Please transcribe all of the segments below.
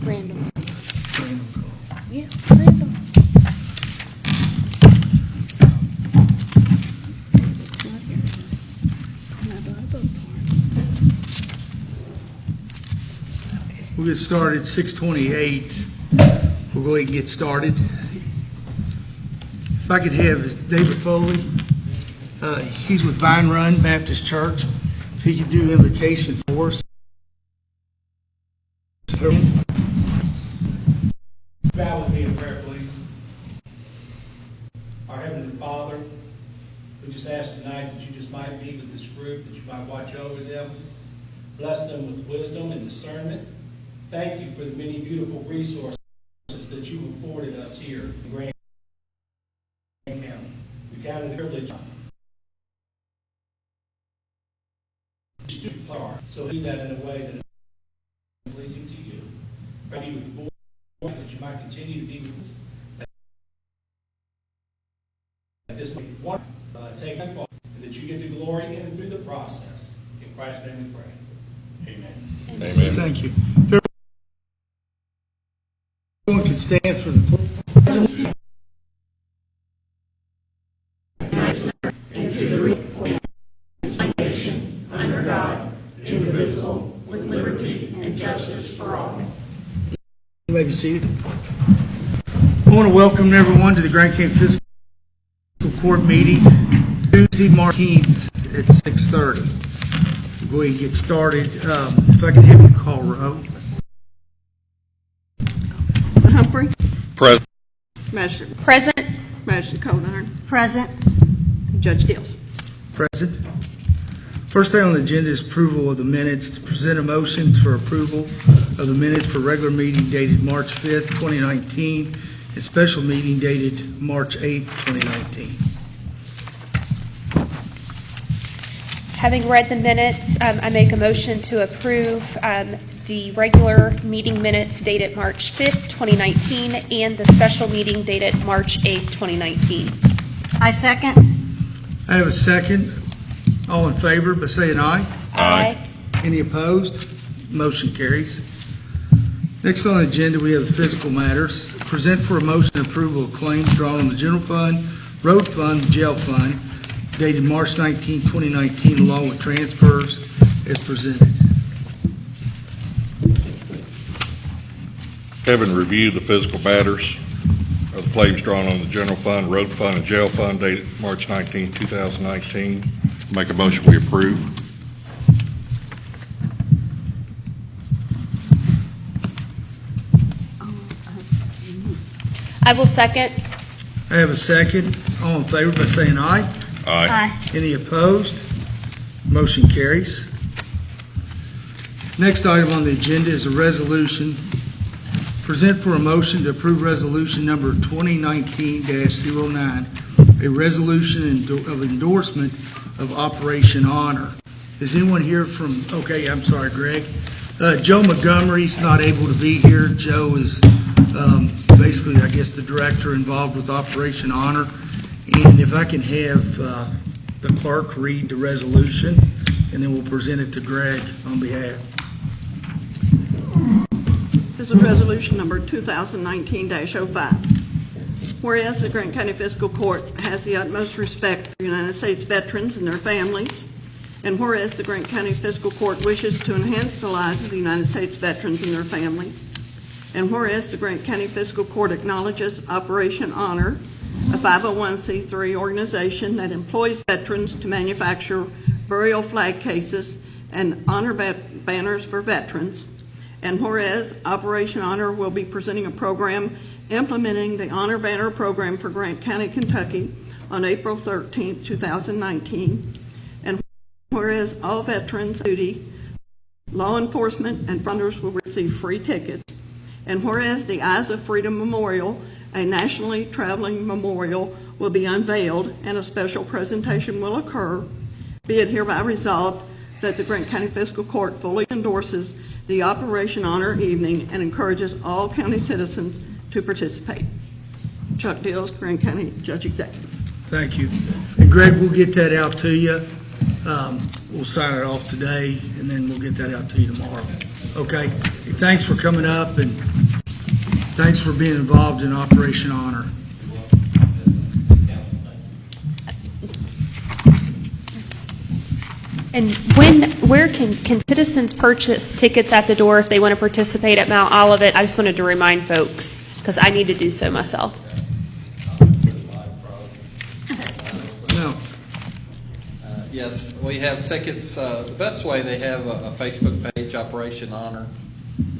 Random. Yeah, random. We'll get started at 6:28. We'll go ahead and get started. If I could have David Foley, he's with Vine Run Baptist Church. If he could do invocation for us. Bow with me in prayer, please. Our Heavenly Father, we just ask tonight that you just might be with this group, that you might watch over them, bless them with wisdom and discernment. Thank you for the many beautiful resources that you afforded us here in Grant County. We count it a privilege. So do that in a way that is pleasing to you. Pray you with that you might continue to be with us. That this may one take and that you get the glory in and through the process. In Christ's name we pray. Amen. Amen. Thank you. Everyone can stand for the pledge. And to the republic under God, indivisible, with liberty and justice for all. You may be seated. I want to welcome everyone to the Grand Canyon Fiscal Court meeting Tuesday, March 18th at 6:30. We'll go ahead and get started. If I can have you call row. Humphrey. Present. Magistrate. Present. Magistrate Coldern. Present. Judge Gills. Present. First thing on the agenda is approval of the minutes. To present a motion for approval of the minutes for regular meeting dated March 5th, 2019, and special meeting dated March 8th, 2019. Having read the minutes, I make a motion to approve the regular meeting minutes dated March 5th, 2019, and the special meeting dated March 8th, 2019. I second. I have a second. All in favor by saying aye. Aye. Any opposed? Motion carries. Next on the agenda, we have fiscal matters. Present for a motion approval of claims drawn on the general fund, road fund, and jail fund dated March 19, 2019, along with transfers as presented. Having reviewed the physical matters of the claims drawn on the general fund, road fund, and jail fund dated March 19, 2019, make a motion we approve. I will second. I have a second. All in favor by saying aye. Aye. Any opposed? Motion carries. Next item on the agenda is a resolution. Present for a motion to approve resolution number 2019-09, a resolution of endorsement of Operation Honor. Is anyone here from, okay, I'm sorry, Greg. Joe Montgomery's not able to be here. Joe is basically, I guess, the director involved with Operation Honor. And if I can have the clerk read the resolution, and then we'll present it to Greg on behalf. This is resolution number 2019-05. Whereas the Grant County Fiscal Court has the utmost respect for United States veterans and their families, and whereas the Grant County Fiscal Court wishes to enhance the lives of the United States veterans and their families, and whereas the Grant County Fiscal Court acknowledges Operation Honor, a 501c3 organization that employs veterans to manufacture burial flag cases and honor banners for veterans, and whereas Operation Honor will be presenting a program implementing the Honor Banner program for Grant County, Kentucky, on April 13, 2019. And whereas all veterans on duty, law enforcement, and funders will receive free tickets. And whereas the Eyes of Freedom Memorial, a nationally traveling memorial, will be unveiled and a special presentation will occur, be it hereby resolved that the Grant County Fiscal Court fully endorses the Operation Honor Evening and encourages all county citizens to participate. Chuck Dills, Grant County Judge Executive. Thank you. And Greg, we'll get that out to you. We'll sign it off today, and then we'll get that out to you tomorrow. Okay? Thanks for coming up, and thanks for being involved in Operation Honor. And where can citizens purchase tickets at the door if they want to participate at Mount Olivet? I just wanted to remind folks, because I need to do so myself. No. Yes, we have tickets. The best way, they have a Facebook page, Operation Honor,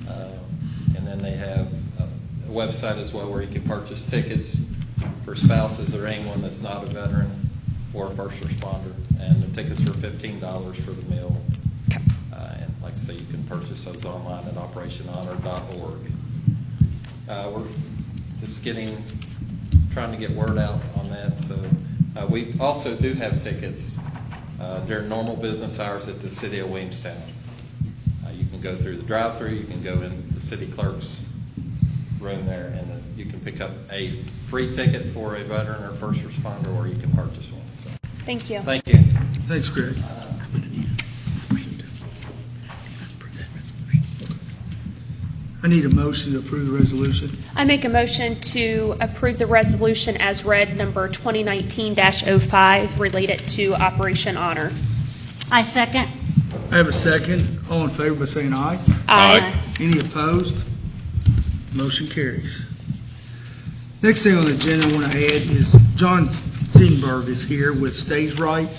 and then they have a website as well where you can purchase tickets for spouses or anyone that's not a veteran or a first responder. And the tickets are $15 for the meal. And like I say, you can purchase those online at operationhonor.org. We're just trying to get word out on that. So we also do have tickets during normal business hours at the City of Williamstown. You can go through the drive-thru, you can go in the city clerk's room there, and you can pick up a free ticket for a veteran or first responder, or you can purchase one. So, Thank you. thank you. Thanks, Greg. I need a motion to approve the resolution. I make a motion to approve the resolution as read, number 2019-05, related to Operation Honor. I second. I have a second. All in favor by saying aye. Aye. Any opposed? Motion carries. Next thing on the agenda I want to add is John Siedenberg is here with Stage Right.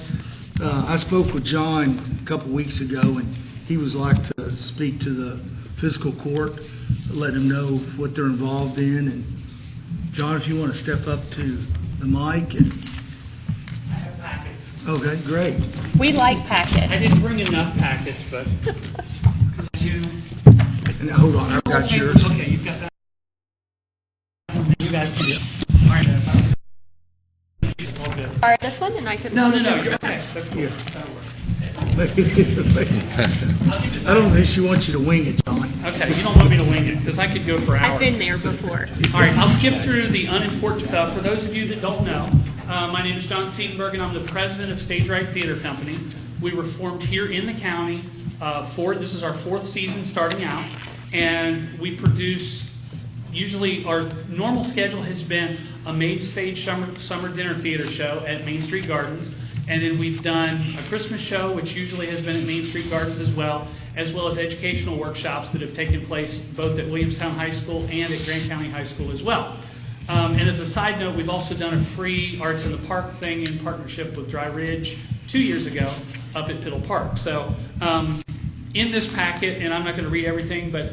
I spoke with John a couple weeks ago, and he would like to speak to the fiscal court, let them know what they're involved in. And John, if you want to step up to the mic. And I have packets. okay, great. We like packets. I didn't bring enough packets, but because I do. And hold on, I've got yours. Okay, you've got that. You guys can do it. All right. All good. Or this one, and I could. No, you're okay. That's cool. Yeah. That'll work. I don't think she wants you to wing it, John. Okay, you don't want me to wing it because I could go for hours. I've been there before. All right, I'll skip through the unimportant stuff. For those of you that don't know, my name is John Siedenberg, and I'm the president of Stage Right Theater Company. We were formed here in the county. This is our fourth season starting out, and we produce. Usually our normal schedule has been a made-to-stage summer dinner theater show at Main Street Gardens, and then we've done a Christmas show, which usually has been at Main Street Gardens as well as educational workshops that have taken place both at Williamstown High School and at Grant County High School as well. And as a side note, we've also done a free Arts in the Park thing in partnership with Dry Ridge 2 years ago up at Piddle Park. So in this packet, and I'm not going to read everything, but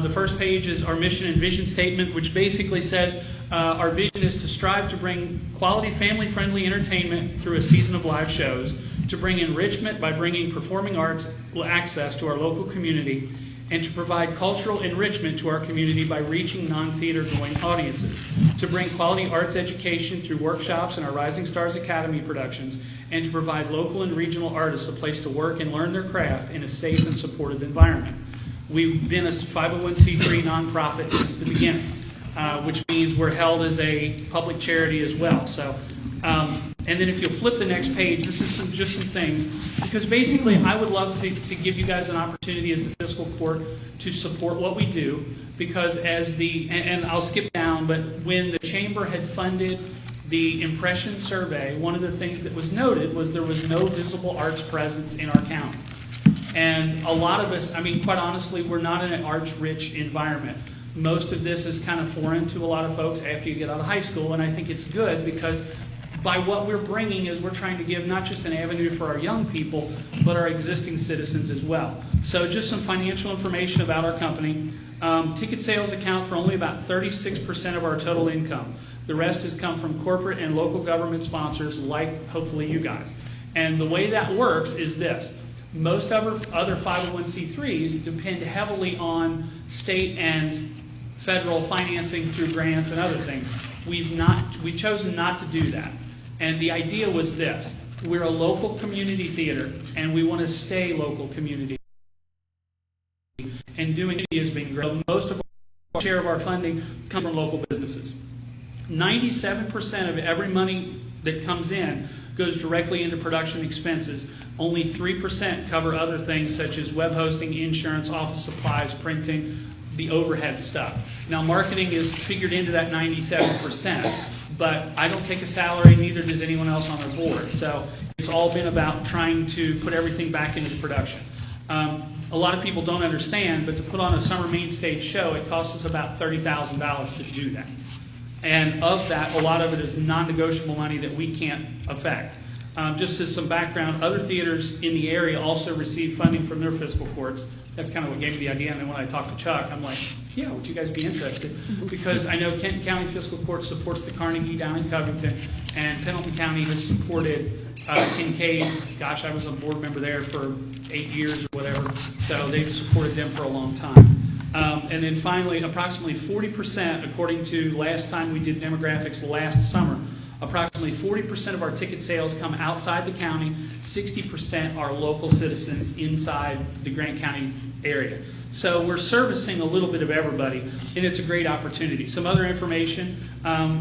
the first page is our mission and vision statement, which basically says our vision is to strive to bring quality family-friendly entertainment through a season of live shows, to bring enrichment by bringing performing arts access to our local community, and to provide cultural enrichment to our community by reaching non-theater going audiences, to bring quality arts education through workshops and our Rising Stars Academy productions, and to provide local and regional artists a place to work and learn their craft in a safe and supportive environment. We've been a 501c3 nonprofit since the beginning, which means we're held as a public charity as well. So, and then if you'll flip the next page, this is just some things, because basically I would love to give you guys an opportunity as the fiscal court to support what we do, because and I'll skip down, but when the chamber had funded the impression survey, one of the things that was noted was there was no visible arts presence in our county. And a lot of us, I mean, quite honestly, we're not in an arts-rich environment. Most of this is kind of foreign to a lot of folks after you get out of high school, and I think it's good because by what we're bringing is we're trying to give not just an avenue for our young people, but our existing citizens as well. So just some financial information about our company. Ticket sales account for only about 36% of our total income. The rest has come from corporate and local government sponsors like hopefully you guys. And the way that works is this. Most other 501c3s depend heavily on state and federal financing through grants and other things. We've chosen not to do that. And the idea was this. We're a local community theater, and we want to stay local community. And doing it has been great. Most of our share of our funding comes from local businesses. 97% of every money that comes in goes directly into production expenses. Only 3% cover other things such as web hosting, insurance, office supplies, printing, the overhead stuff. Now, marketing is figured into that 97%, but I don't take a salary, neither does anyone else on our board. So it's all been about trying to put everything back into production. A lot of people don't understand, but to put on a summer main stage show, it costs us about $30,000 to do that. And of that, a lot of it is non-negotiable money that we can't affect. Just as some background, other theaters in the area also receive funding from their fiscal courts. That's kind of what gave me the idea. And then when I talked to Chuck, I'm like, yeah, would you guys be interested? Because I know Kenton County Fiscal Court supports the Carnegie down in Covington, and Pendleton County has supported Kincaid. Gosh, I was a board member there for 8 years or whatever. So they've supported them for a long time. And then finally, approximately 40%, according to last time we did demographics last summer, approximately 40% of our ticket sales come outside the county, 60% are local citizens inside the Grant County area. So we're servicing a little bit of everybody, and it's a great opportunity. Some other information,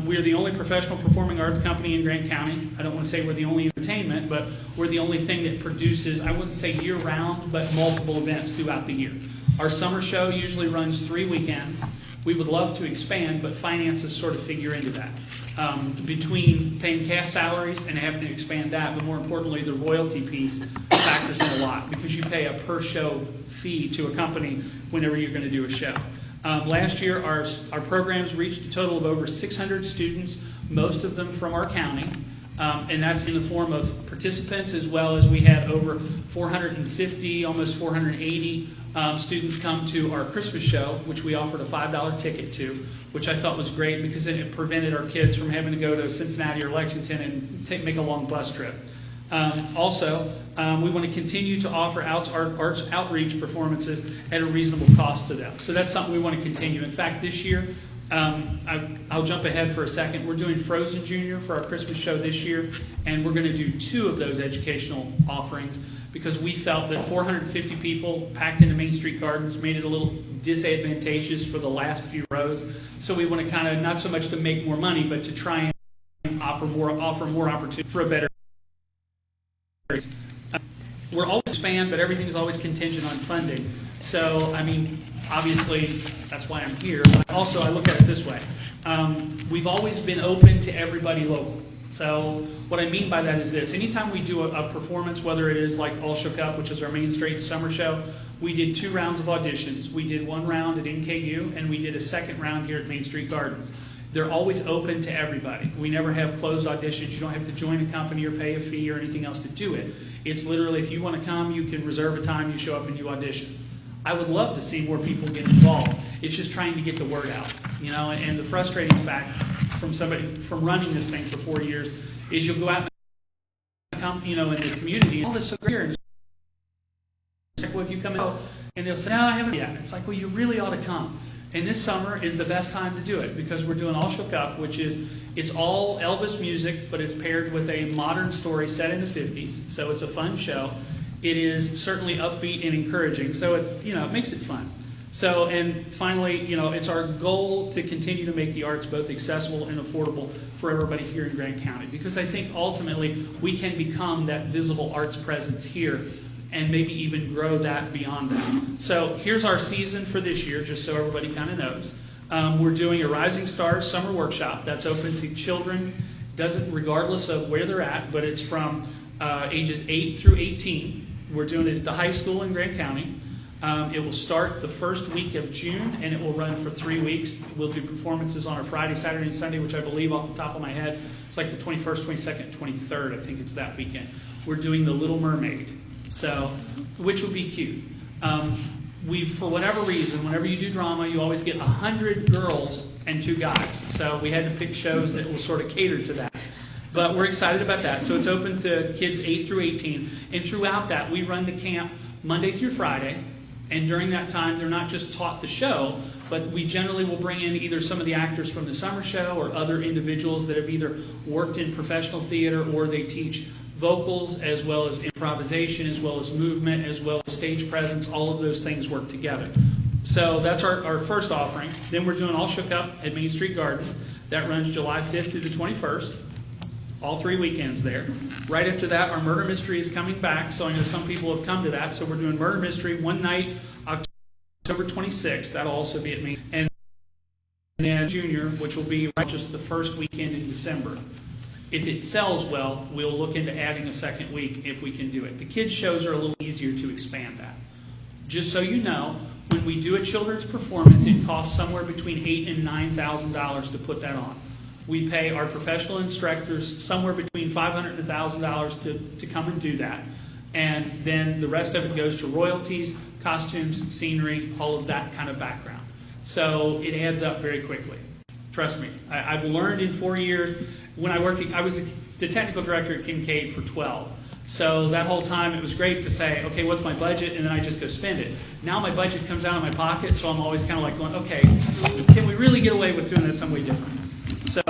we're the only professional performing arts company in Grant County. I don't want to say we're the only entertainment, but we're the only thing that produces, I wouldn't say year-round, but multiple events throughout the year. Our summer show usually runs 3 weekends. We would love to expand, but finances sort of figure into that. Between paying cast salaries and having to expand that, but more importantly, the royalty piece factors in a lot because you pay a per show fee to a company whenever you're going to do a show. Last year, our programs reached a total of over 600 students, most of them from our county. And that's in the form of participants, as well as we had over 450, almost 480 students come to our Christmas show, which we offered a $5 ticket to, which I thought was great because then it prevented our kids from having to go to Cincinnati or Lexington and make a long bus trip. Also, we want to continue to offer arts outreach performances at a reasonable cost to them. So that's something we want to continue. In fact, this year, I'll jump ahead for a second. We're doing Frozen Junior for our Christmas show this year, and we're going to do 2 of those educational offerings because we felt that 450 people packed into Main Street Gardens made it a little disadvantageous for the last few rows. So we want to kind of, not so much to make more money, but to try and offer more opportunity for a better experience. We're always expand, but everything's always contingent on funding. So, I mean, obviously, that's why I'm here. But also, I look at it this way. We've always been open to everybody local. So what I mean by that is this. Anytime we do a performance, whether it is like All Shook Up, which is our Main Street summer show, we did 2 rounds of auditions. We did 1 round at NKU, and we did a 2nd round here at Main Street Gardens. They're always open to everybody. We never have closed auditions. You don't have to join a company or pay a fee or anything else to do it. It's literally, if you want to come, you can reserve a time, you show up, and you audition. I would love to see more people get involved. It's just trying to get the word out, you know. And the frustrating fact from running this thing for 4 years is you'll go out and in the community and all this here, and it's like, well, if you come out, and they'll say, no, I haven't yet. It's like, well, you really ought to come. And this summer is the best time to do it because we're doing All Shook Up, which is it's all Elvis music, but it's paired with a modern story set in the 50s. So it's a fun show. It is certainly upbeat and encouraging, so it's, it makes it fun. So, and finally, it's our goal to continue to make the arts both accessible and affordable for everybody here in Grant County, because I think ultimately we can become that visible arts presence here and maybe even grow that beyond that. So here's our season for this year, just so everybody kind of knows. We're doing a Rising Stars Summer Workshop that's open to children, regardless of where they're at, but it's from ages 8 through 18. We're doing it at the high school in Grant County. It will start the first week of June, and it will run for 3 weeks. We'll do performances on a Friday, Saturday, and Sunday, which I believe off the top of my head, it's like the 21st, 22nd, 23rd. I think it's that weekend. We're doing The Little Mermaid, which will be cute. For whatever reason, whenever you do drama, you always get 100 girls and 2 guys. So we had to pick shows that will sort of cater to that. But we're excited about that. So it's open to kids 8 through 18. And throughout that, we run the camp Monday through Friday. And during that time, they're not just taught the show, but we generally will bring in either some of the actors from the summer show or other individuals that have either worked in professional theater, or they teach vocals as well as improvisation, as well as movement, as well as stage presence. All of those things work together. So that's our first offering. Then we're doing All Shook Up at Main Street Gardens. That runs July 5th through the 21st. All 3 weekends there. Right after that, our Murder Mystery is coming back. So I know some people have come to that. So we're doing Murder Mystery one night, October 26th. That'll also be at me. And then Junior, which will be just the first weekend in December. If it sells well, we'll look into adding a second week if we can do it. The kids' shows are a little easier to expand that. Just so you know, when we do a children's performance, it costs somewhere between $8,000 and $9,000 to put that on. We pay our professional instructors somewhere between $500 and $1,000 to come and do that. And then the rest of it goes to royalties, costumes, scenery, all of that kind of background. So it adds up very quickly. Trust me. I've learned in 4 years. When I worked, I was the technical director at Kincaid for 12. So that whole time it was great to say, okay, what's my budget? And then I just go spend it. Now my budget comes out of my pocket, so I'm always kind of like going, okay, can we really get away with doing that some way different? So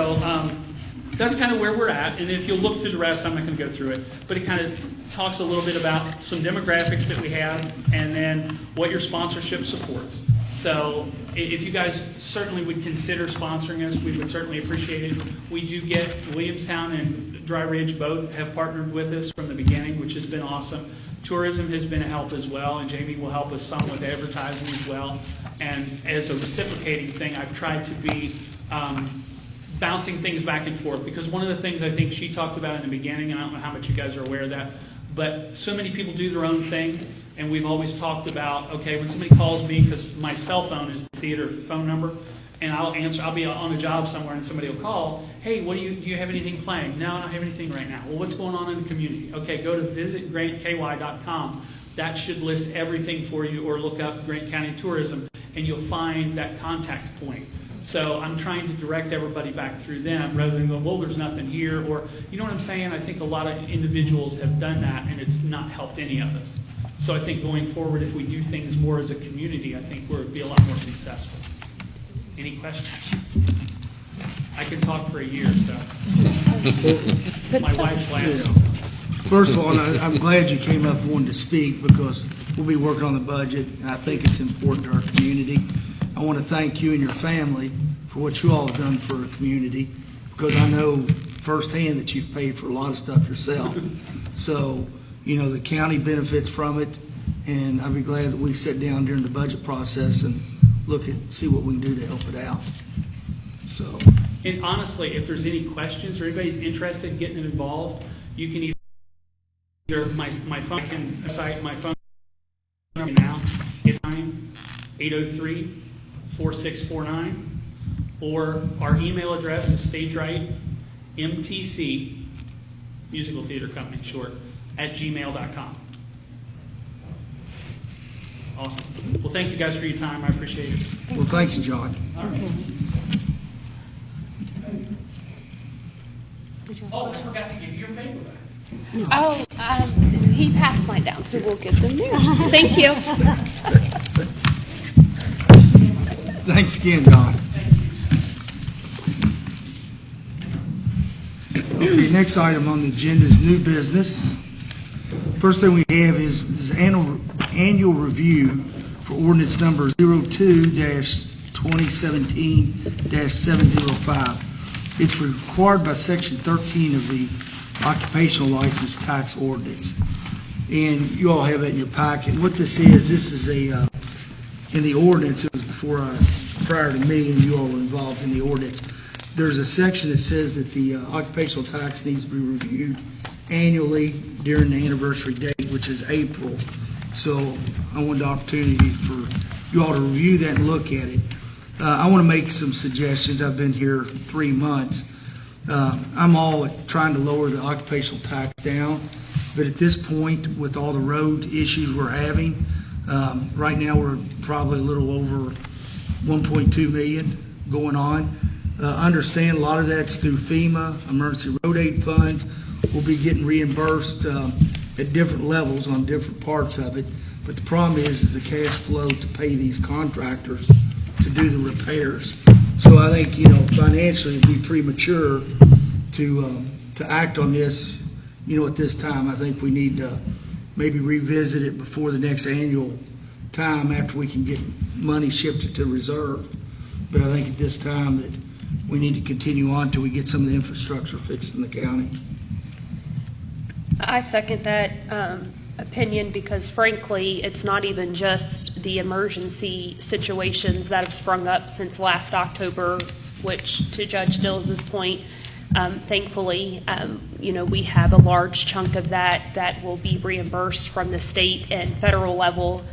that's kind of where we're at. And if you'll look through the rest, I'm not going to go through it. But it kind of talks a little bit about some demographics that we have and then what your sponsorship supports. So if you guys certainly would consider sponsoring us, we would certainly appreciate it. We do get Williamstown and Dry Ridge both have partnered with us from the beginning, which has been awesome. Tourism has been a help as well, and Jamie will help us some with advertising as well. And as a reciprocating thing, I've tried to be bouncing things back and forth, because one of the things I think she talked about in the beginning, and I don't know how much you guys are aware of that, but so many people do their own thing, and we've always talked about, okay, when somebody calls me, because my cell phone is the theater phone number, and I'll answer, I'll be on a job somewhere and somebody will call, hey, do you have anything playing? No, I don't have anything right now. Well, what's going on in the community? Okay, go to visitgrantky.com. That should list everything for you, or look up Grant County Tourism, and you'll find that contact point. So I'm trying to direct everybody back through them rather than go, well, there's nothing here, or, you know what I'm saying? I think a lot of individuals have done that, and it's not helped any of us. So I think going forward, if we do things more as a community, I think we'll be a lot more successful. Any questions? I could talk for a year, so. My wife's laughing. First of all, I'm glad you came up and wanted to speak, because we'll be working on the budget, and I think it's important to our community. I want to thank you and your family for what you all have done for our community, because I know firsthand that you've paid for a lot of stuff yourself. So, you know, the county benefits from it, and I'll be glad that we sit down during the budget process and see what we can do to help it out. So. And honestly, if there's any questions or anybody's interested in getting involved, you can either my phone number now is 803-4649, or our email address is stagerightmtc, musical theater company short, @gmail.com. Awesome. Well, thank you guys for your time. I appreciate it. Well, thank you, John. All right. Oh, I forgot to give you your paper back. Oh, he passed mine down, so we'll give them theirs. Thank you. Thanks again, John. Okay, next item on the agenda is new business. First thing we have is annual review for ordinance number 02-2017-705. It's required by section 13 of the occupational license tax ordinance. And you all have that in your packet. What this is a, in the ordinance, it was prior to me, and you all were involved in the ordinance. There's a section that says that the occupational tax needs to be reviewed annually during the anniversary date, which is April. So I wanted the opportunity for you all to review that and look at it. I want to make some suggestions. I've been here 3 months. I'm all trying to lower the occupational tax down, but at this point, with all the road issues we're having, right now we're probably a little over 1.2 million going on. Understand a lot of that's through FEMA, emergency road aid funds. We'll be getting reimbursed at different levels on different parts of it. But the problem is the cash flow to pay these contractors to do the repairs. So I think, financially it'd be premature to act on this, at this time. I think we need to maybe revisit it before the next annual time after we can get money shifted to reserve. But I think at this time that we need to continue on till we get some of the infrastructure fixed in the county. I second that opinion because frankly, it's not even just the emergency situations that have sprung up since last October, which to Judge Dills's point, thankfully, we have a large chunk of that will be reimbursed from the state and federal level,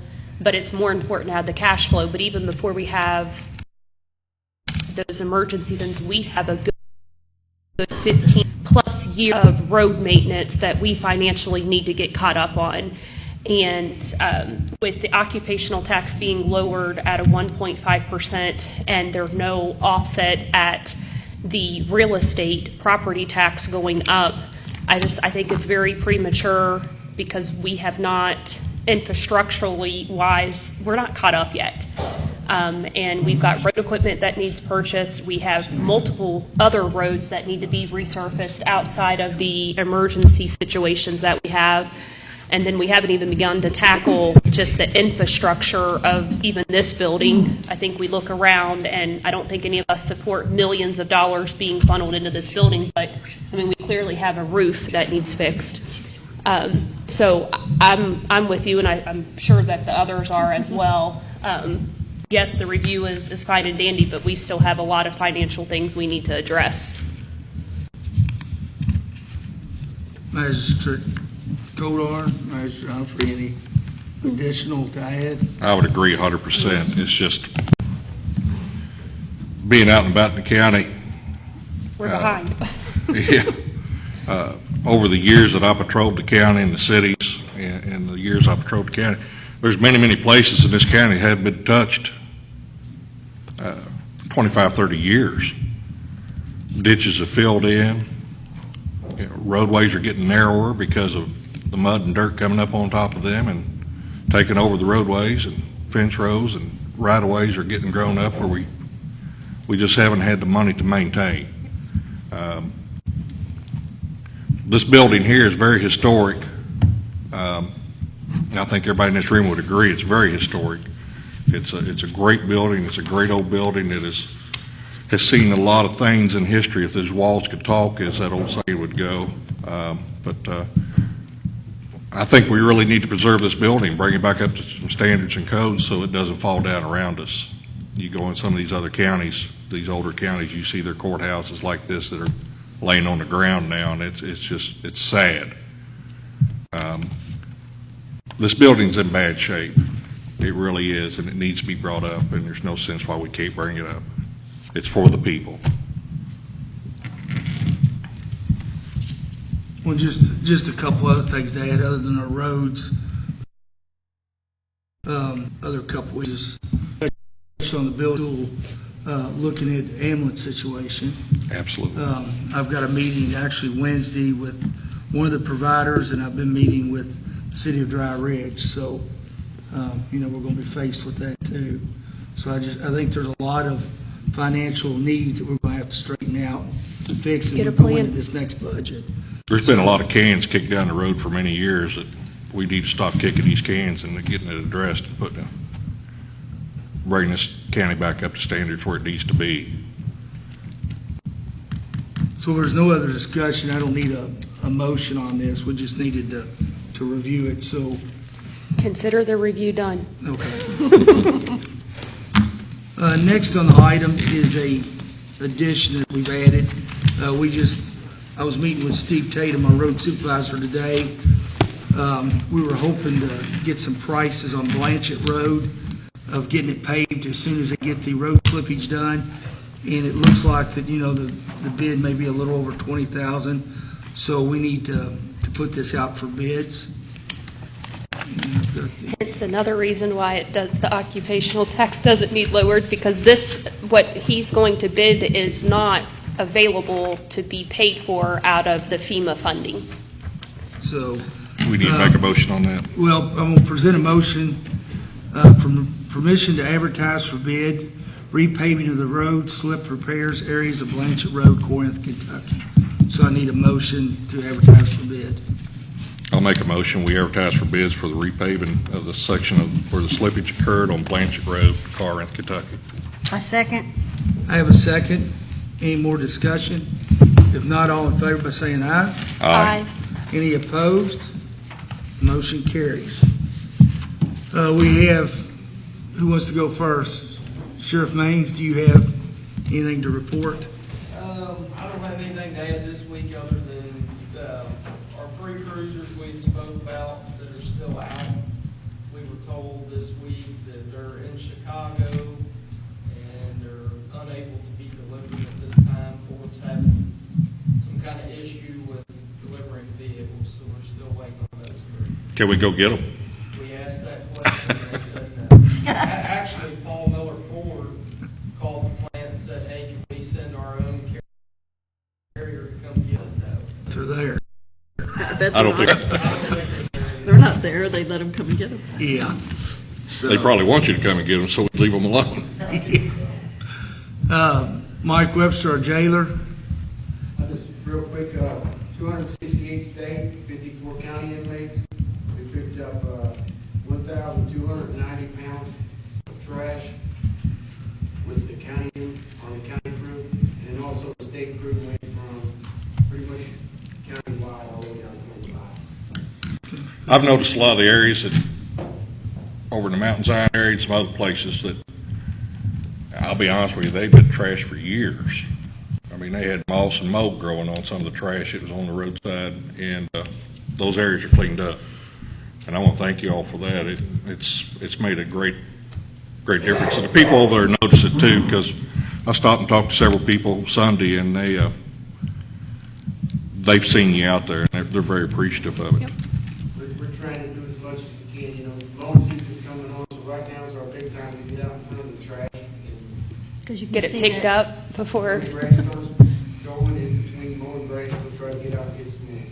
but it's more important to have the cash flow. But even before we have those emergencies, since we have a good 15 plus years of road maintenance that we financially need to get caught up on. And with the occupational tax being lowered at a 1.5% and there's no offset at the real estate property tax going up, I think it's very premature because we have not, infrastructurally wise, we're not caught up yet. And we've got road equipment that needs purchased. We have multiple other roads that need to be resurfaced outside of the emergency situations that we have. And then we haven't even begun to tackle just the infrastructure of even this building. I think we look around and I don't think any of us support millions of dollars being funneled into this building, but we clearly have a roof that needs fixed. So I'm with you, and I'm sure that the others are as well. Yes, the review is fine and dandy, but we still have a lot of financial things we need to address. Magistrate Godar, Magistrate Humphrey, any additional to add? I would agree 100%. It's just being out and about in the county. We're behind. Yeah. Over the years that I patrolled the county and the cities, and the years I patrolled the county, there's many, many places in this county that haven't been touched 25, 30 years. Ditches have filled in. Roadways are getting narrower because of the mud and dirt coming up on top of them and taking over the roadways, and fence rows and right-of-ways are getting grown up where we just haven't had the money to maintain. This building here is very historic. I think everybody in this room would agree it's very historic. It's a great building. It's a great old building that has seen a lot of things in history. If those walls could talk, as that old saying would go. But I think we really need to preserve this building, bring it back up to some standards and codes so it doesn't fall down around us. You go in some of these other counties, these older counties, you see their courthouses like this that are laying on the ground now, and it's sad. This building's in bad shape. It really is, and it needs to be brought up, and there's no sense why we can't bring it up. It's for the people. Well, just a couple other things to add other than our roads. Other couple is on the bill, looking at ambulance situation. Absolutely. I've got a meeting actually Wednesday with one of the providers, and I've been meeting with the city of Dry Ridge. So, we're going to be faced with that too. So I think there's a lot of financial needs that we're going to have to straighten out and fix as we go into this next budget. There's been a lot of cans kicked down the road for many years that we need to stop kicking these cans and getting it addressed and bring this county back up to standards where it needs to be. So there's no other discussion. I don't need a motion on this. We just needed to review it. So Consider the review done. okay. Next on the item is a addition that we've added. I was meeting with Steve Tatum, our road supervisor, today. We were hoping to get some prices on Blanchett Road of getting it paved as soon as they get the road slippage done. And it looks like that, the bid may be a little over $20,000. So we need to put this out for bids. I've got the- It's another reason why the occupational tax doesn't need lowered, because this, what he's going to bid is not available to be paid for out of the FEMA funding. So, We need to make a motion on that. well, I'm going to present a motion from permission to advertise for bid, repaving of the road, slip repairs, areas of Blanchett Road, Corinth, Kentucky. So I need a motion to advertise for bid. I'll make a motion, we advertise for bids for the repaving of the section of where the slippage occurred on Blanchett Road, Corinth, Kentucky. I second. I have a second. Any more discussion? If not, all in favor by saying aye. Aye. Any opposed? Motion carries. We have, who wants to go first? Sheriff Maines, do you have anything to report? I don't have anything to add this week other than our 3 cruisers we spoke about that are still out. We were told this week that they're in Chicago and they're unable to be delivered at this time. Ford's having some kind of issue with delivering vehicles, so we're still waiting on those 3. Can we go get them? We asked that question and they said no. Actually, Paul Miller Ford called the plant and said, hey, can we send our own carrier to come get it? No. They're there. I bet I don't they're think, not- they're not there, they let them come and get them. Yeah. they probably want you to come and get them, so we leave them alone. Mike Webster, our jailer. Just real quick, 268 state, 54 county inmates. We picked up 1,290 pounds of trash with the county, on the county crew, and also the state crew went from pretty much county-wide all the way down to 25. I've noticed a lot of the areas that, over in the Mountain Zion area and some other places that, I'll be honest with you, they've been trashed for years. I mean, they had moss and mold growing on some of the trash that was on the roadside, and those areas are cleaned up. And I want to thank you all for that. It's made a great difference. And the people over there notice it too, because I stopped and talked to several people Sunday, and they've seen you out there, and they're very appreciative of it. Yep. We're trying to do as much as we can, you know, loan season's coming on, so right now is our big time to get out in front of the trash. Because you can Get it see picked that. up before. When the grass starts going in between mowing grass, we'll try to get out and get some more.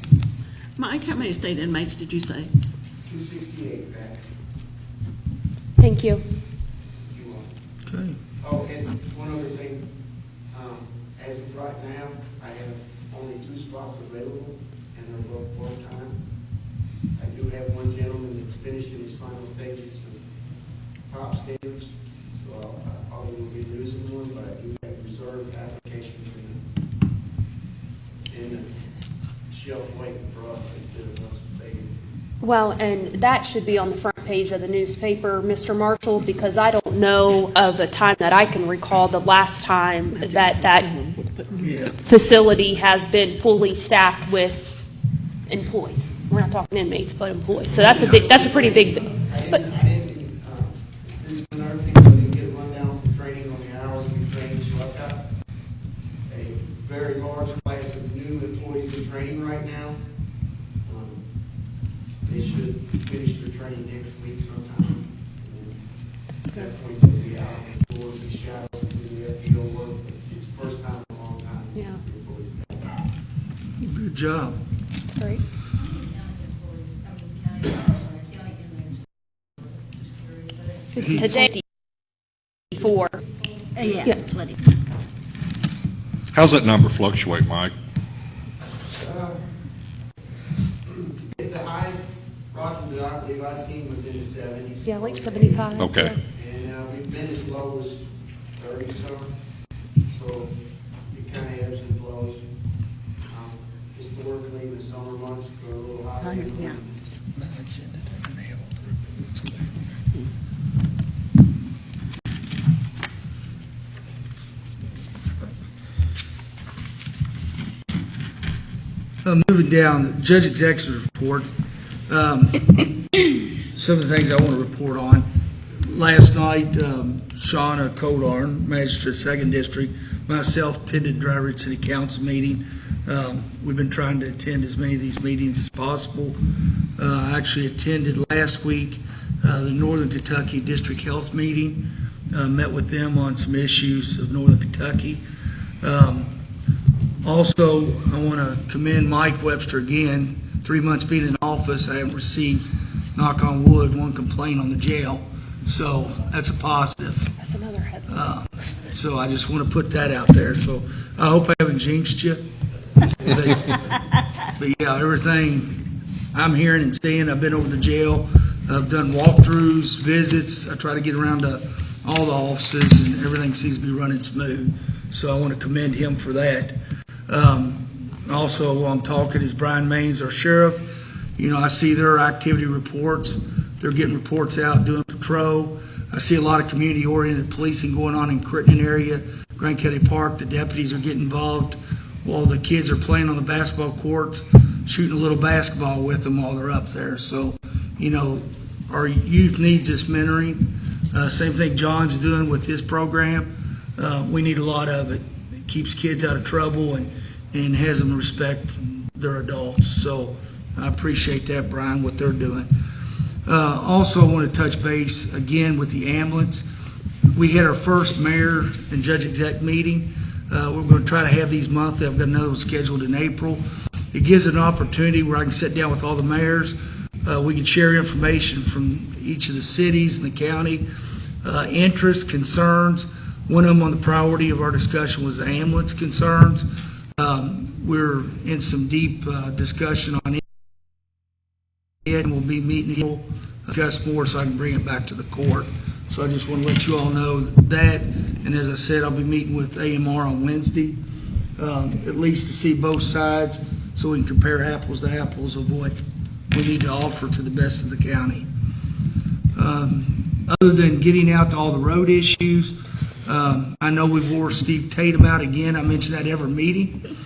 Mike, how many state inmates did you say? 268 back, Thank you. if you want. Okay. Oh, and one other thing, as of right now, I have only 2 spots available, and they're both part-time. I do have one gentleman that's finishing his final stages of pop standards, so I probably will be losing one, but I do have reserved applications in the shelf waiting for us instead of us begging. Well, and that should be on the front page of the newspaper, Mr. Marshall, because I don't know of a time that I can recall the last time that Yeah. facility has been fully staffed with employees. We're not talking inmates, but employees. So that's a pretty big, but I didn't, there's another thing, I didn't get a rundown from training on the hours we trained, so I've got a very large class of new employees in training right now. They should finish their training next week sometime. And at that point, they'll be out on the floor, be shadowed, and do the FPO work. It's the first time in a long time. Yeah. the employees have. Good job. that's great. Today, 4. Yeah, Yeah. that's what it. How's that number fluctuate, Mike? At the highest, Roger, that I believe I seen was in the 70s. Yeah, like 75. Okay. And we've been as low as 30 some, so it kind of ebbs and flows. Historically, the summer months go a little higher. Yeah. Moving down, Judge Executive Report. Some of the things I want to report on. Last night, Shauna Codarn, Magistrate, 2nd District, myself attended Dry Ridge City Council meeting. We've been trying to attend as many of these meetings as possible. I actually attended last week the Northern Kentucky District Health meeting, met with them on some issues of Northern Kentucky. Also, I want to commend Mike Webster again. 3 months being in office, I haven't received, knock on wood, one complaint on the jail. So that's a positive. That's another headline. So I just want to put that out there. So I hope I haven't jinxed you. But yeah, everything I'm hearing and seeing, I've been over the jail. I've done walkthroughs, visits. I try to get around to all the offices, and everything seems to be running smooth. So I want to commend him for that. Also, while I'm talking, is Brian Maines, our sheriff. You know, I see their activity reports. They're getting reports out, doing patrol. I see a lot of community-oriented policing going on in Crittenden area, Grand County Park. The deputies are getting involved while the kids are playing on the basketball courts, shooting a little basketball with them while they're up there. So, you know, our youth needs this mentoring. Same thing John's doing with his program. We need a lot of it. It keeps kids out of trouble and has them respect their adults. So I appreciate that, Brian, what they're doing. Also, I want to touch base again with the ambulance. We had our first mayor and judge exec meeting. We're going to try to have these monthly. I've got another one scheduled in April. It gives an opportunity where I can sit down with all the mayors. We can share information from each of the cities and the county, interests, concerns. One of them on the priority of our discussion was the ambulance concerns. We're in some deep discussion on it, and we'll be meeting to discuss more so I can bring it back to the court. So I just want to let you all know that. And as I said, I'll be meeting with AMR on Wednesday, at least to see both sides so we can compare apples to apples of what we need to offer to the best of the county. Other than getting out to all the road issues, I know we wore Steve Tatum out again. I mention that every meeting.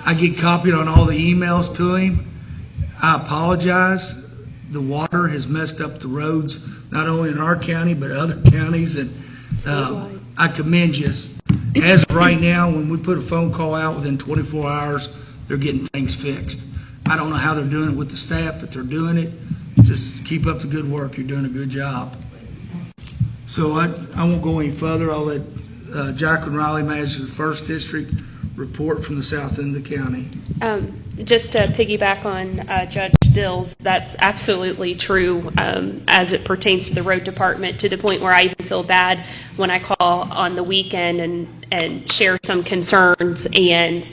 I get copied on all the emails to him. I apologize. The water has messed up the roads, not only in our county, but other counties. And I commend you. As of right now, when we put a phone call out within 24 hours, they're getting things fixed. I don't know how they're doing it with the staff, but they're doing it. Just keep up the good work. You're doing a good job. So I won't go any further. I'll let Jacqueline Riley, manager of the 1st District, report from the south end of the county. Just to piggyback on Judge Dills, that's absolutely true as it pertains to the road department, to the point where I even feel bad when I call on the weekend and share some concerns, and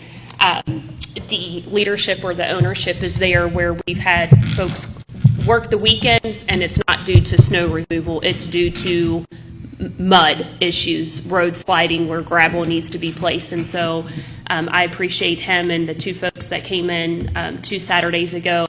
the leadership or the ownership is there where we've had folks work the weekends, and it's not due to snow removal, it's due to mud issues, road sliding where gravel needs to be placed. And so I appreciate him and the 2 folks that came in 2 Saturdays ago,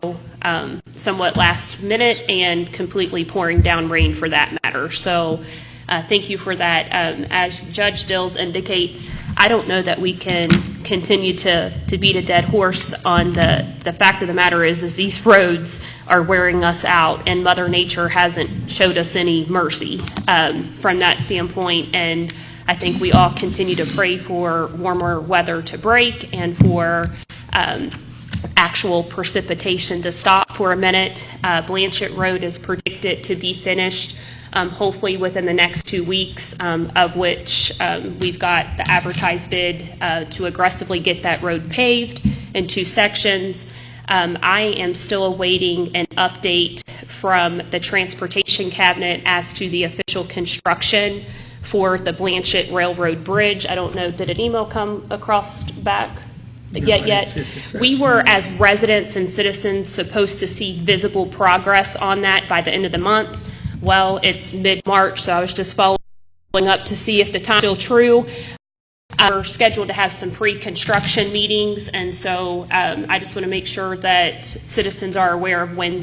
somewhat last minute and completely pouring down rain for that matter. So thank you for that. As Judge Dills indicates, I don't know that we can continue to beat a dead horse on the fact of the matter is these roads are wearing us out, and Mother Nature hasn't showed us any mercy from that standpoint. And I think we all continue to pray for warmer weather to break and for actual precipitation to stop for a minute. Blanchett Road is predicted to be finished hopefully within the next 2 weeks, of which we've got the advertised bid to aggressively get that road paved in 2 sections. I am still awaiting an update from the Transportation Cabinet as to the official construction for the Blanchett Railroad Bridge. I don't know, did an email come across back yet? We were, as residents and citizens, supposed to see visible progress on that by the end of the month. Well, it's mid-March, so I was just following up to see if the time's still true. We're scheduled to have some pre-construction meetings, and so I just want to make sure that citizens are aware of when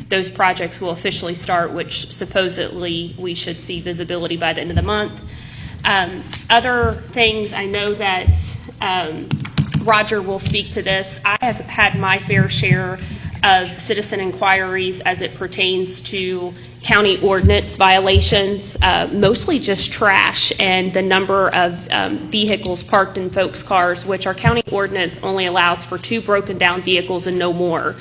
those projects will officially start, which supposedly we should see visibility by the end of the month. Other things, I know that Roger will speak to this. I have had my fair share of citizen inquiries as it pertains to county ordinance violations, mostly just trash and the number of vehicles parked in folks' cars, which our county ordinance only allows for 2 broken down vehicles and no more.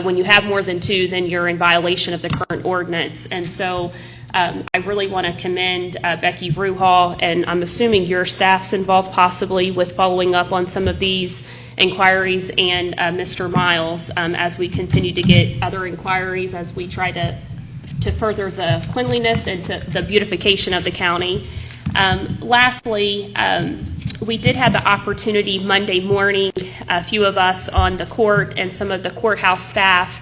When you have more than 2, then you're in violation of the current ordinance. And so I really want to commend Becky Ruhal, and I'm assuming your staff's involved possibly with following up on some of these inquiries, and Mr. Miles, as we continue to get other inquiries as we try to further the cleanliness and to the beautification of the county. Lastly, we did have the opportunity Monday morning, a few of us on the court and some of the courthouse staff,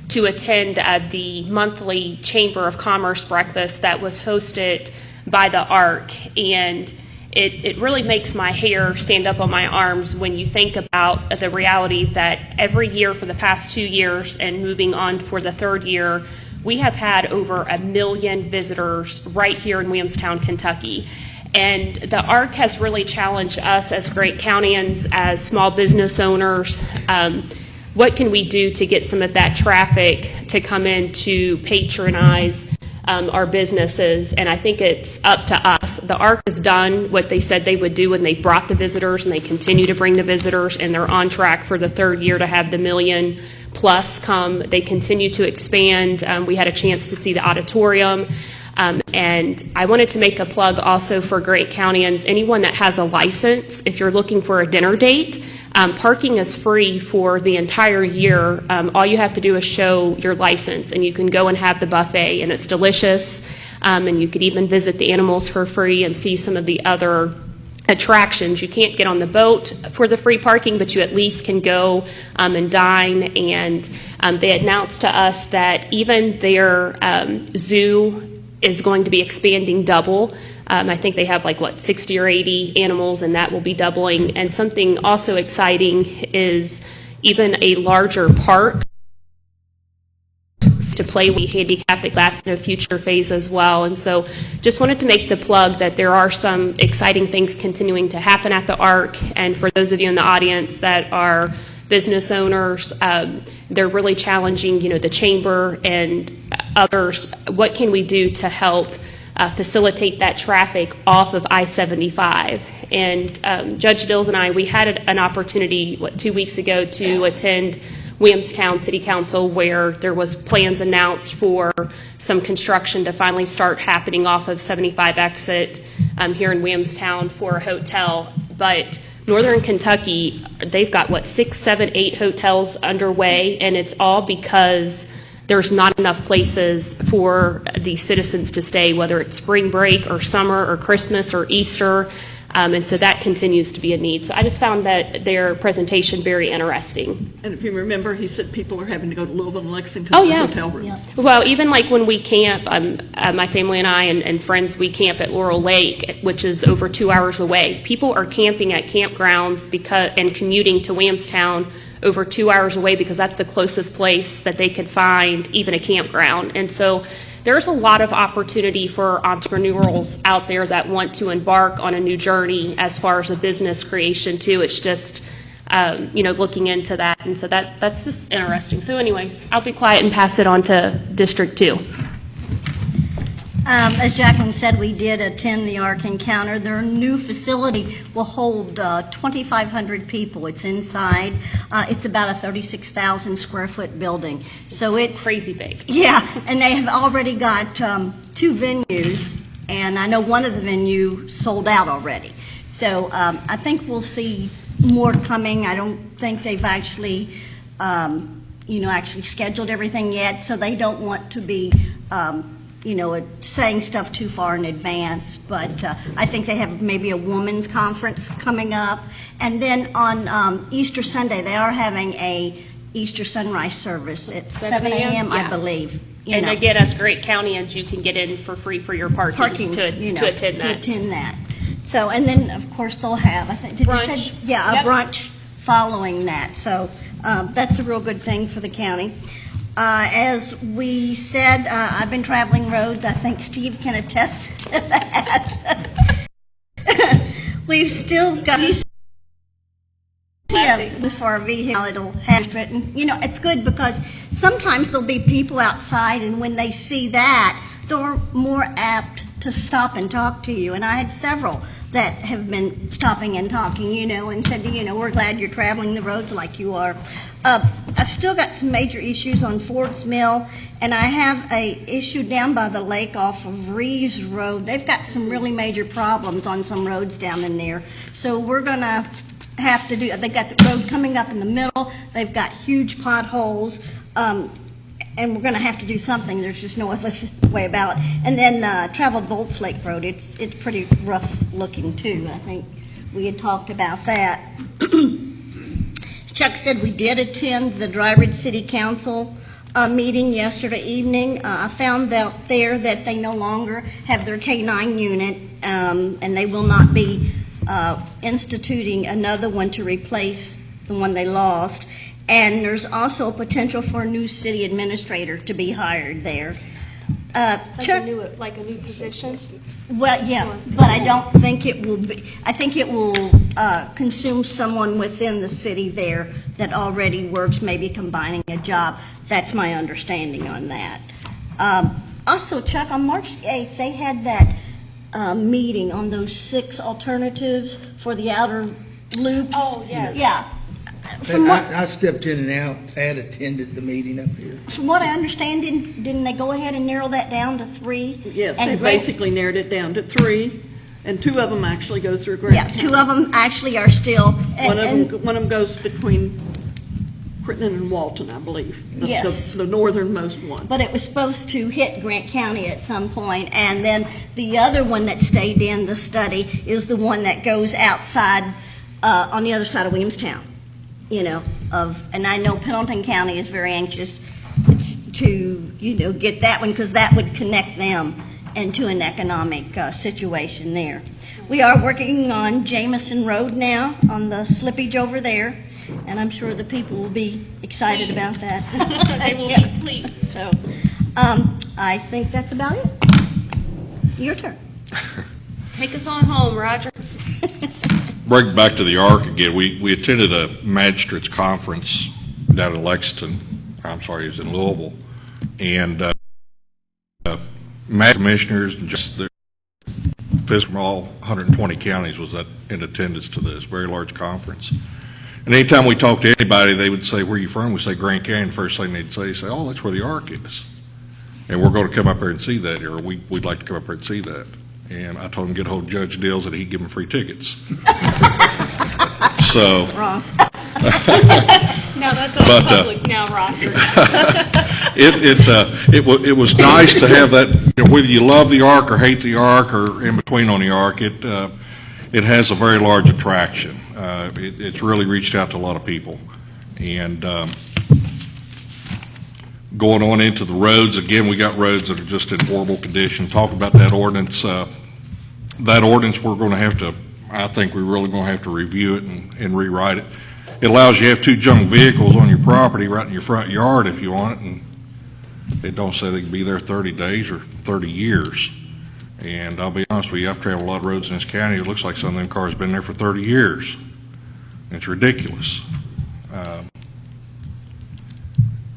to attend the monthly Chamber of Commerce breakfast that was hosted by the ARC. And it really makes my hair stand up on my arms when you think about the reality that every year for the past 2 years and moving on for the 3rd year, we have had over 1 million visitors right here in Williamstown, Kentucky. And the ARC has really challenged us as Grant Countyans, as small business owners. What can we do to get some of that traffic to come in to patronize our businesses? And I think it's up to us. The ARC has done what they said they would do when they brought the visitors, and they continue to bring the visitors, and they're on track for the 3rd year to have the 1 million plus come. They continue to expand. We had a chance to see the auditorium. And I wanted to make a plug also for Grant Countyans. Anyone that has a license, if you're looking for a dinner date, parking is free for the entire year. All you have to do is show your license, and you can go and have the buffet, and it's delicious. And you could even visit the animals for free and see some of the other attractions. You can't get on the boat for the free parking, but you at least can go and dine. And they announced to us that even their zoo is going to be expanding double. I think they have 60 or 80 animals, and that will be doubling. And something also exciting is even a larger park to play with handicapping. That's in a future phase as well. And so just wanted to make the plug that there are some exciting things continuing to happen at the ARC. And for those of you in the audience that are business owners, they're really challenging, the chamber and others. What can we do to help facilitate that traffic off of I-75? And Judge Dills and I, we had an opportunity 2 weeks ago to attend Williamstown City Council, where there was plans announced for some construction to finally start happening off of 75 exit here in Williamstown for a hotel. But Northern Kentucky, they've got 6, 7, 8 hotels underway, and it's all because there's not enough places for the citizens to stay, whether it's spring break or summer or Christmas or Easter. And so that continues to be a need. So I just found that their presentation very interesting. And if you remember, he said people are having to go to Louisville and Lexington Oh, for yeah. hotel rooms. Yeah. Well, even when we camp, my family and I and friends, we camp at Laurel Lake, which is over 2 hours away. People are camping at campgrounds and commuting to Williamstown over 2 hours away because that's the closest place that they could find even a campground. And so there's a lot of opportunity for entrepreneurs out there that want to embark on a new journey as far as a business creation too. It's just, looking into that. And so that's just interesting. So anyways, I'll be quiet and pass it on to District 2. As Jacqueline said, we did attend the ARC Encounter. Their new facility will hold 2,500 people. It's inside. It's about a 36,000 square foot building. So it's Crazy big. Yeah, and they have already got 2 venues, and I know one of the venues sold out already. So I think we'll see more coming. I don't think they've actually, actually scheduled everything yet, so they don't want to be saying stuff too far in advance, but I think they have maybe a women's conference coming up. And then on Easter Sunday, they are having a Easter sunrise service at 7 a.m., I Yeah. believe. And again, as Grant Countyans, you can get in for free for your parking to attend that. To attend that. So, and then, of course, they'll have, I think, did you Brunch. say? Yeah, Yep. a brunch following that. So that's a real good thing for the county. As we said, I've been traveling roads. I think Steve can attest to that. We've still got Yeah, for our vehicle, it'll have it, and, you know, it's good because sometimes there'll be people outside, and when they see that, they're more apt to stop and talk to you, and I had several that have been stopping and talking, you know, and said, you know, we're glad you're traveling the roads like you are. I've still got some major issues on Ford's Mill, and I have a issue down by the lake off of Reeves Road. They've got some really major problems on some roads down in there, so we're gonna have to do, they've got the road coming up in the middle, they've got huge potholes, and we're gonna have to do something, there's just no other way about it. And then, traveled Bolts Lake Road, it's pretty rough looking too, I think we had talked about that. Chuck said we did attend the Dry Ridge City Council meeting yesterday evening. I found out there that they no longer have their K-9 unit, and they will not be instituting another one to replace the one they lost. And there's also a potential for a new city administrator to be hired there. Chuck? Like a new position? Well, yeah, but I don't think it will be, I think it will consume someone within the city there that already works, maybe combining a job. That's my understanding on that. Also, Chuck, on March 8th, they had that meeting on those 6 alternatives for the outer loops. Oh, yes. Yeah. And I stepped in and out, I had attended the meeting up here. From what I understand, didn't they go ahead and narrow that down to 3? Yes, And they Grant- basically narrowed it down to 3, and 2 of them actually go through Grant Yeah, County. 2 of them actually are still. One of them goes between Crittenden and Walton, I believe. Yes. The northernmost one. But it was supposed to hit Grant County at some point, and then the other one that stayed in the study is the one that goes outside, on the other side of Williamstown, you know, and I know Pendleton County is very anxious to, you know, get that one, because that would connect them into an economic situation there. We are working on Jameson Road now, on the slippage over there, and I'm sure the people will be excited about that. They will Yeah. be pleased. So, I think that's about it. Your turn. Take us on home, Roger. Bring back to the ARC again, we attended a magistrates conference down in Lexington, I'm sorry, it was in Louisville, and commissioners and just the from all 120 counties was in attendance to this very large conference. And anytime we talked to anybody, they would say, where are you from? We say Grant County. The first thing they'd say, oh, that's where the ARC is. And we're going to come up here and see that, or we'd like to come up here and see that. And I told him to get a hold of Judge Dills that he'd give him free tickets. So. Wrong. No, that's all public now, Roger. It was nice to have that, you know, whether you love the ARC or hate the ARC or in between on the ARC, it has a very large attraction. It's really reached out to a lot of people. And going on into the roads, again, we got roads that are just in horrible condition. Talk about that ordinance. That ordinance, we're going to have to, I think we're really going to have to review it and rewrite it. It allows you to have 2 junk vehicles on your property right in your front yard if you want it, and it don't say they can be there 30 days or 30 years. And I'll be honest with you, I've traveled a lot of roads in this county. It looks like some of them cars have been there for 30 years. It's ridiculous.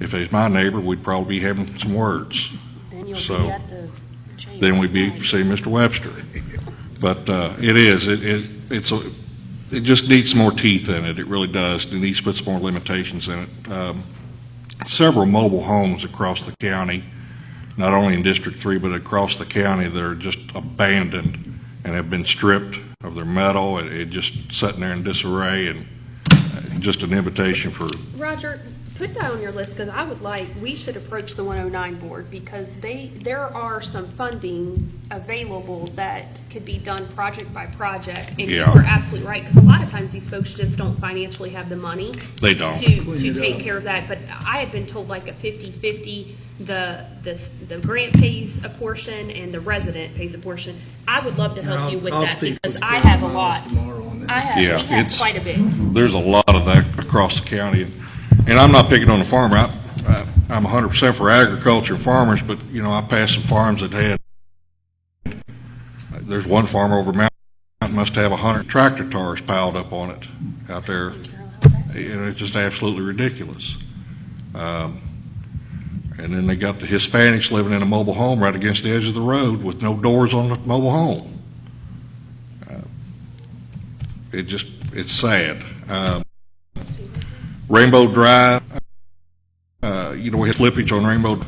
If he's my neighbor, we'd probably be having some words. Then you'll So, be at the chamber. Then we'd be seeing Mr. Webster. But it just needs some more teeth in it. It really does. It needs to put some more limitations in it. Several mobile homes across the county, not only in District 3, but across the county, that are just abandoned and have been stripped of their metal. It just sitting there in disarray, and just an invitation for. Roger, put that on your list, because we should approach the 109 board, because there are some funding available that could be done project by project. And Yeah. you were absolutely right, because a lot of times these folks just don't financially have the money They don't. to take care of that. But I had been told like a 50-50, the grant pays a portion and the resident pays a portion. I would love to help you with I'll that, speak because with I have a Miles lot. tomorrow on that. Yeah, We have it's- quite a bit. There's a lot of that across the county. And I'm not picking on the farmer. I'm 100% for agriculture and farmers, but, you know, I passed some farms that had, there's one farm over mountain, must have 100 tractor tires piled up on it out there. Carol, how's that? It's just absolutely ridiculous. And then they got the Hispanics living in a mobile home right against the edge of the road with no doors on the mobile home. It's sad. Rainbow Drive, we had slippage on Rainbow.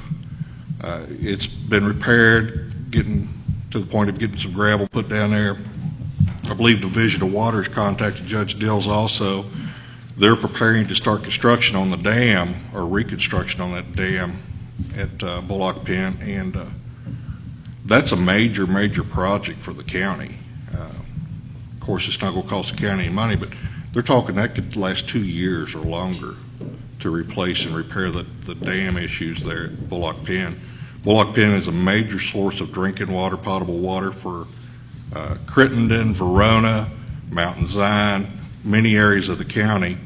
It's been repaired, getting to the point of getting some gravel put down there. I believe Division of Water has contacted Judge Dills also. They're preparing to start construction on the dam, or reconstruction on that dam at Bullock Pen, and that's a major, major project for the county. Of course, it's not going to cost the county any money, but they're talking that could last 2 years or longer to replace and repair the dam issues there at Bullock Pen. Bullock Pen is a major source of drinking water, potable water for Crittenden, Verona, Mountain Zion, many areas of the county.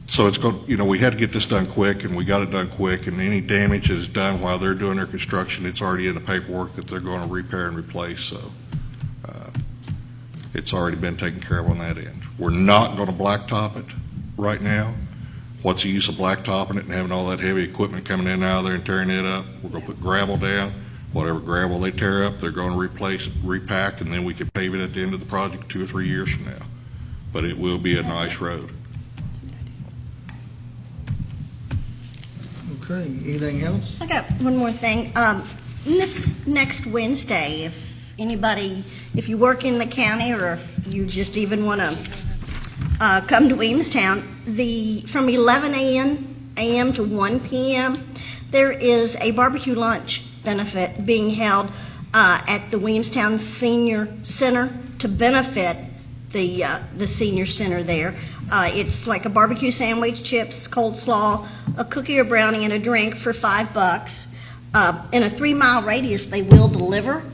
So it's going, we had to get this done quick, and we got it done quick, and any damage that is done while they're doing their construction, it's already in the paperwork that they're going to repair and replace, so it's already been taken care of on that end. We're not going to blacktop it right now. What's the use of blacktopping it and having all that heavy equipment coming in and out of there and tearing it up? We're going to put gravel down. Whatever gravel they tear up, they're going to replace, repack, and then we can pave it at the end of the project 2 or 3 years from now. But it will be a nice road. Okay, anything else? I got one more thing. This next Wednesday, if you work in the county, or if you just even want to come to Williamstown, from 11 a.m. to 1 p.m., there is a barbecue lunch benefit being held at the Williamstown Senior Center to benefit the senior center there. It's like a barbecue sandwich, chips, coleslaw, a cookie or brownie, and a drink for $5. In a 3-mile radius, they will deliver,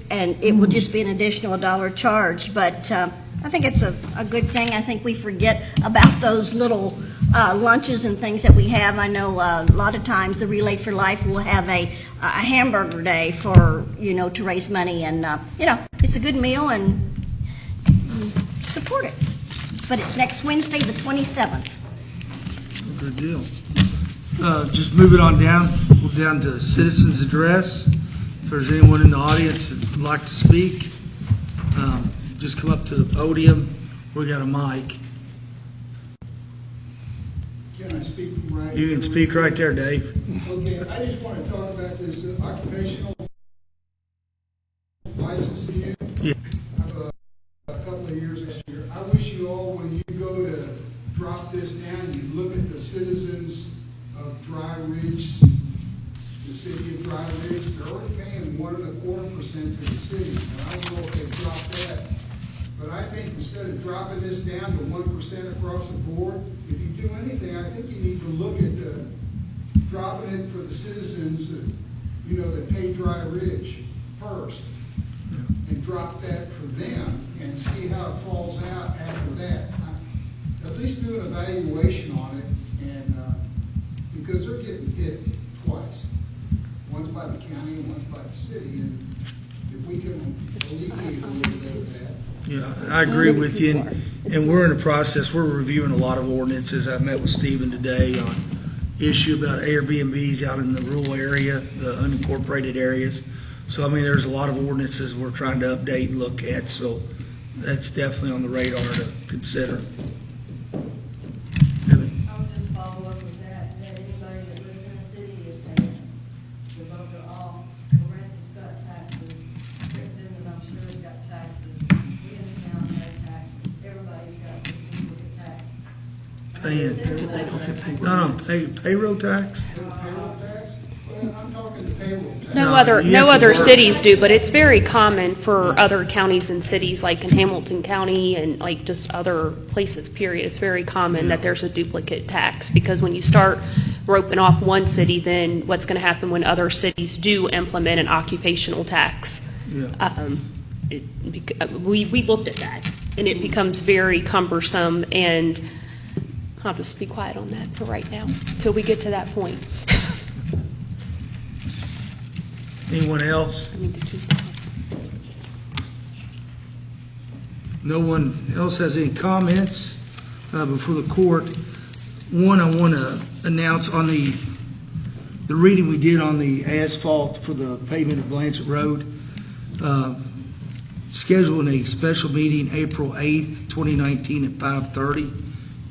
and it will just be an additional $1 charge. But I think it's a good thing. I think we forget about those little lunches and things that we have. I know a lot of times the Relay for Life will have a hamburger day for, to raise money, and it's a good meal, and support it. But it's next Wednesday, the 27th. Good deal. Just moving on down, we're down to citizens' address. If there's anyone in the audience that would like to speak, just come up to the podium. We got a mic. Can I speak right? You can speak right there, Dave. Okay, I just want to talk about this occupational license issue. Yeah. A couple of years last year. I wish you all, when you go to drop this down, you look at the citizens of Dry Ridge, the city of Dry Ridge. They're already paying 1.25% to the city. And I don't know if they dropped that. But I think instead of dropping this down to 1% across the board, if you do anything, I think you need to look at dropping it for the citizens that, that pay Dry Ridge first, and drop that for them and see how it falls out after that. At least do an evaluation on it, and because they're getting hit twice. One's by the county and one's by the city, and if we can alleviate a little bit of that. Yeah, I agree with you, and we're in the process. We're reviewing a lot of ordinances. I met with Stephen today on issue about Airbnbs out in the rural area, the unincorporated areas. So, there's a lot of ordinances we're trying to update and look at, so that's definitely on the radar to consider. I would just follow up with that anybody that lives in the city is paying. We're going to all, Lorenzo's got taxes, Crittenden, I'm sure, has got taxes, Williamstown has taxes, everybody's got taxes. Payroll tax? Payroll tax? Well, I'm talking the payroll tax. No you have other to work. cities do, but it's very common for other counties and cities, like in Hamilton County and like just other places, period. It's very common that there's a duplicate tax, because when you start roping off one city, then what's going to happen when other cities do implement an occupational tax? Yeah. We looked at that, and it becomes very cumbersome, and I'll just be quiet on that for right now, till we get to that point. Anyone else? I need to keep. no one else has any comments before the court, one, I want to announce on the reading we did on the asphalt for the pavement of Blanchett Road, scheduling a special meeting April 8th, 2019 at 5:30.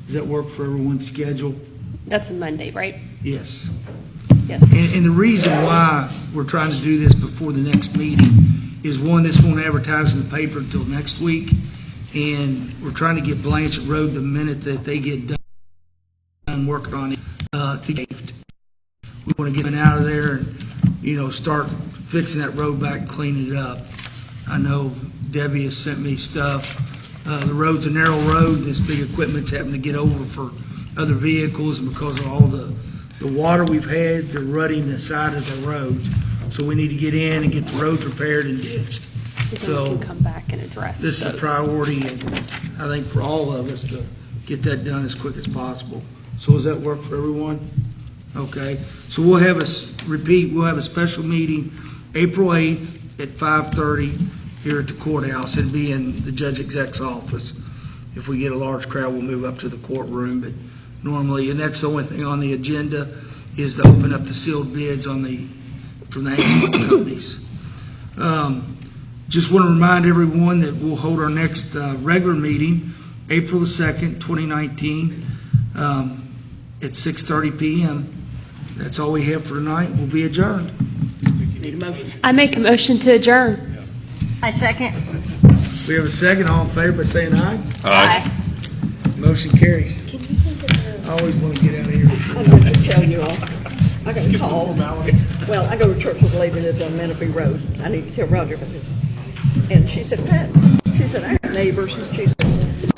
Does that work for everyone's schedule? That's a Monday, right? Yes. Yes. And the reason why we're trying to do this before the next meeting is, one, this won't advertise in the paper until next week, and we're trying to get Blanchett Road the minute that they get done working on it to get. We want to get it out of there and, start fixing that road back and cleaning it up. I know Debbie has sent me stuff. The road's a narrow road. This big equipment's having to get over for other vehicles, and because of all the water we've had, they're rutting the side of the road. So we need to get in and get the roads repaired and ditched. So then we can come back and address This is a those. priority, and I think for all of us to get that done as quick as possible. So does that work for everyone? Okay, so we'll have we'll have a special meeting April 8th at 5:30 here at the courthouse. It'll be in the judge exec's office. If we get a large crowd, we'll move up to the courtroom, but normally, and that's the only thing on the agenda, is to open up the sealed bids from the asphalt companies. Just want to remind everyone that we'll hold our next regular meeting April the 2nd, 2019, at 6:30 p.m. That's all we have for tonight. We'll be adjourned. Need a motion? I make a motion to adjourn. I second. We have a second. All in favor by saying aye. Aye. Motion carries. I always want to get out of here. I'm going to tell you all, I got a call. Well, I go to church with a lady that lives on Menifee Road. I need to tell Roger about this. And she said, Pat, she said, our neighbors, and she said,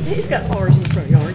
he's got ours in the front yard.